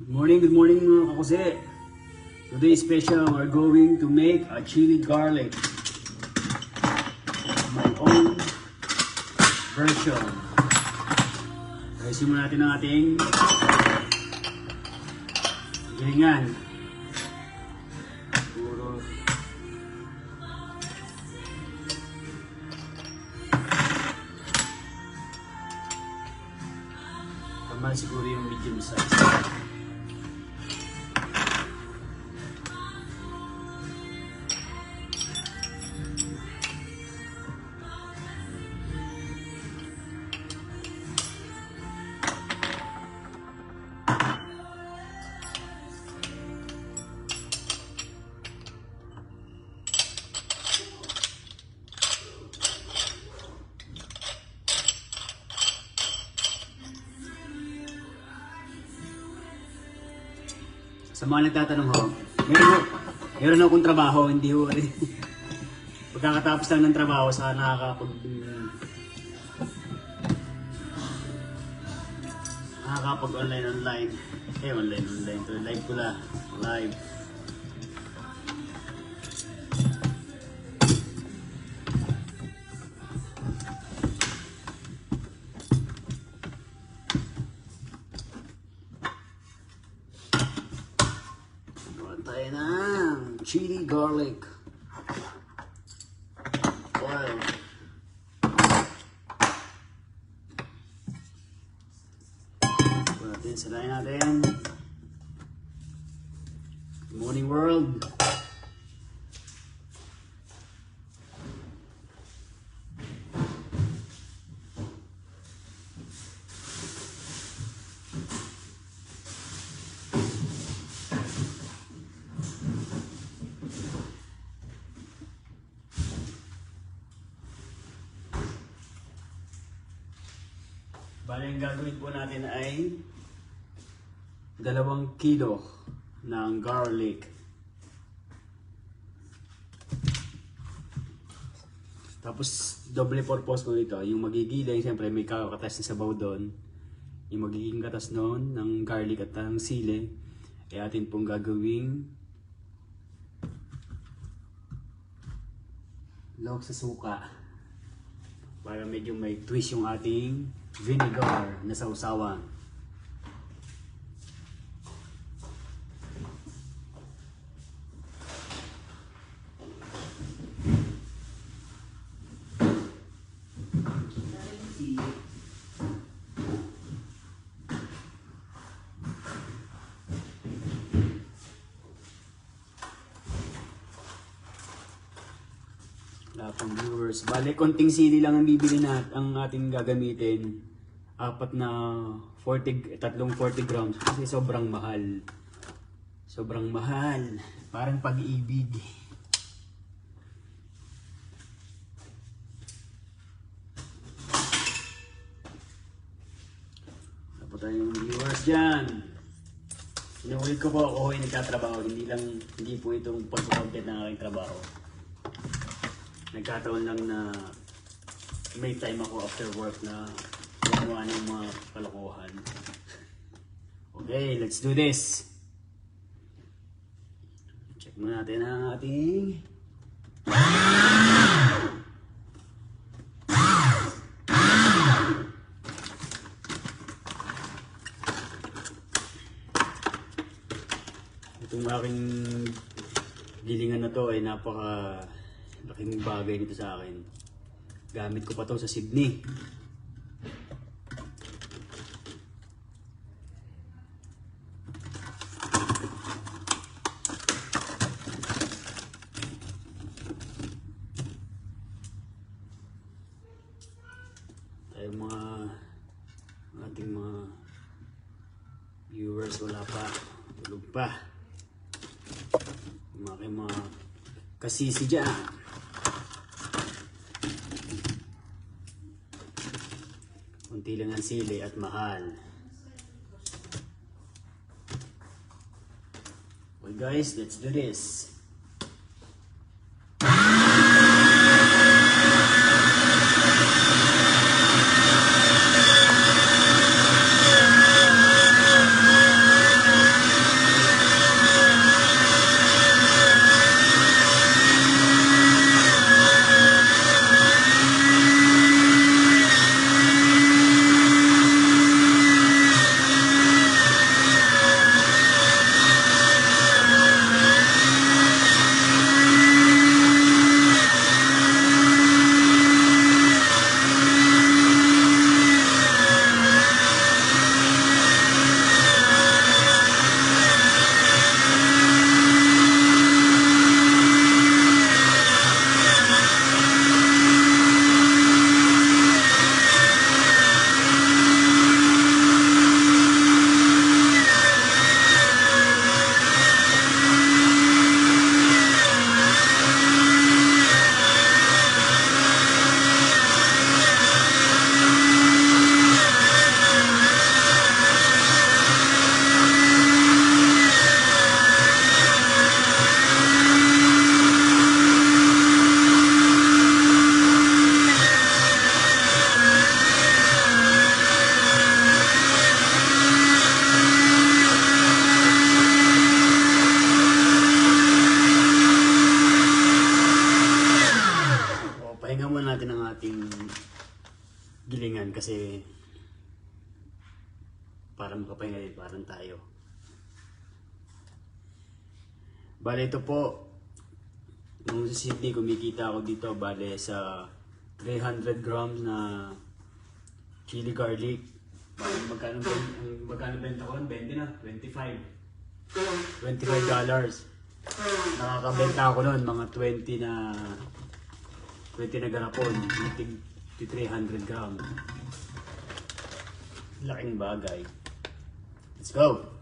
Good morning mga kakuse. Today special, we're going to make a chili garlic. My own version. Kaya simulan natin ang ating gilingan. Puro tama siguro yung medium size. Sa mga nagtatanong ho, meron akong trabaho, hindi ho. Pagkakatapos lang ng trabaho sa nakakapag online. Online. So, live ko lang. Live. Tayo ng chili garlic oil. Salain natin. Good morning world. Bale, ang gagawin po natin ay 2 kilo ng garlic. Tapos, double purpose ko ito. Yung magigiling, siyempre may kakatas na sabaw doon. Yung magiging katas noon ng garlic at ng sili, ay atin pong gagawing lawak sa suka. Para medyo may twist yung ating vinegar na sausawan. Pang viewers. Bale, konting sili lang ang bibili ang ating gagamitin. 340 grams kasi sobrang mahal. Sobrang mahal. Parang pag-ibig. Tapos tayong viewers dyan. Inuulit ko po ako ay nagtatrabaho. Hindi po itong pag-content ng aking trabaho. Nagkataon lang na may time ako after work na gumawa ng mga kalokohan. Okay, let's do this. Check muna natin ang ating itong aking gilingan na to ay napaka laking bagay dito sa akin. Gamit ko pa to sa Sydney. Tayo ating mga viewers wala pa. Tulog pa. Mga kasisi dyan. Kunti lang ang sili at mahal. Okay guys, let's do this. gilingan kasi para makapahinga din, parang tayo. Bale ito po, nung sa Sydney kumikita ako dito, bale sa 300 grams na chili garlic. Bale magkano benta ko? 20 na, 25. $25. Nakakabenta ako noon mga 20 na garapon, 300 grams. Laking bagay. Let's go!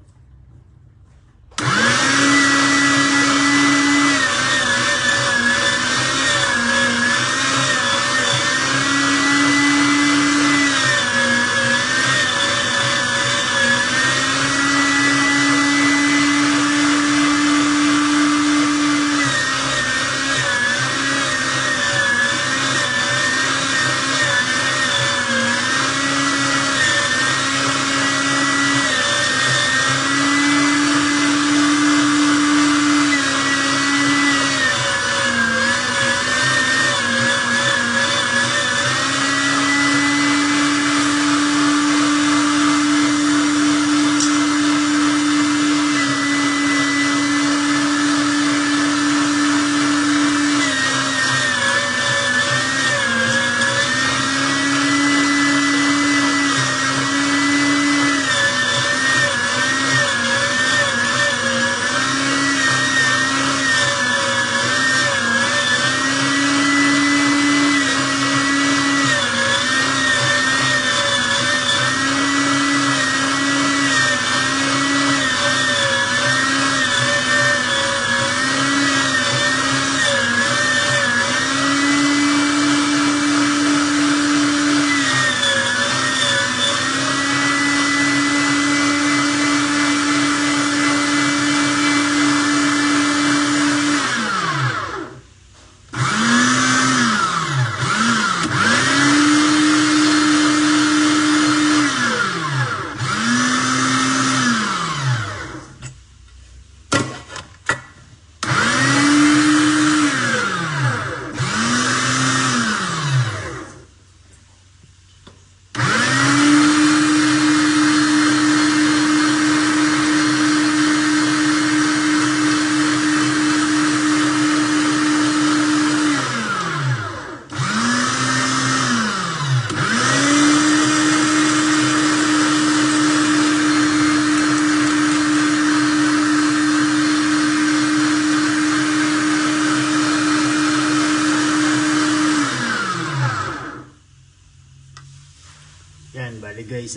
Yan, bali guys,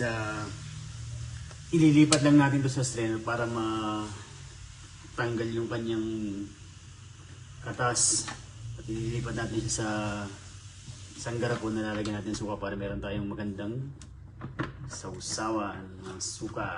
ililipat lang natin to sa strainer para matanggal yung kanyang katas. At ililipat natin siya sa isang garapon na lalagyan natin suka para meron tayong magandang sausawan ng suka.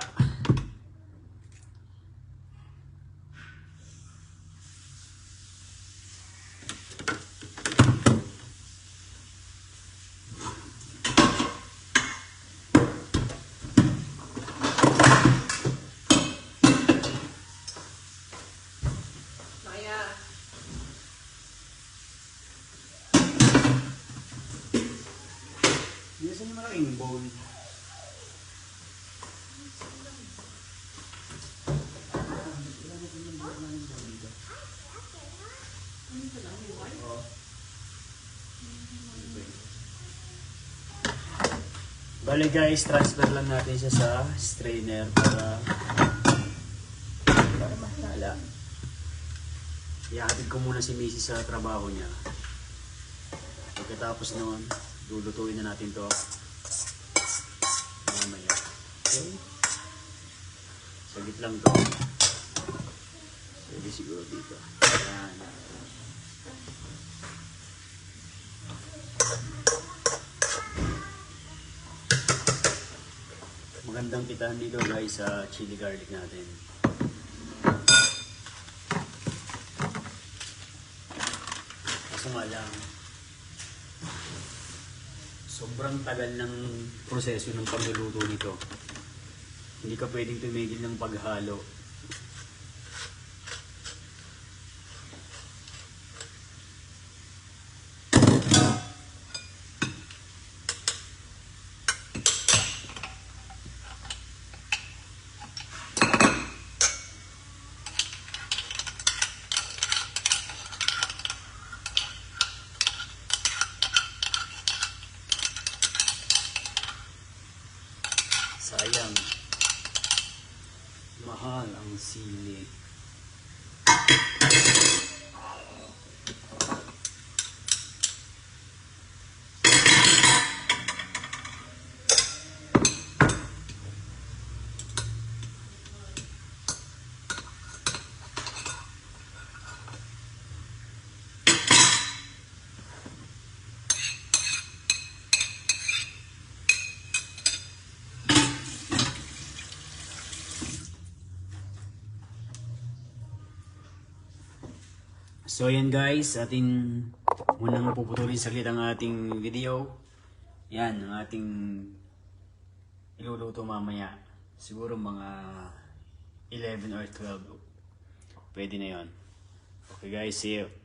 Saan yung malaking bowl? Bale guys, transfer lang natin siya sa strainer para mahala. Ihatid ko muna si Missy sa trabaho niya. Pagkatapos noon, lulutuin na natin to mamaya. Okay? Sagit lang to. Pwede siguro dito. Ayan. Magandang kitahan dito guys sa chili garlic natin. Kaso nga lang, sobrang tagal ng proseso ng pagluluto nito. Hindi ka pwedeng tumigil ng paghalo. Sayang. Mahal ang sili. So yan guys, ating munang puputulin saglit ang ating video. Yan, ang ating iluluto mamaya. Siguro mga 11 or 12. Pwede na yon. Okay guys, see you.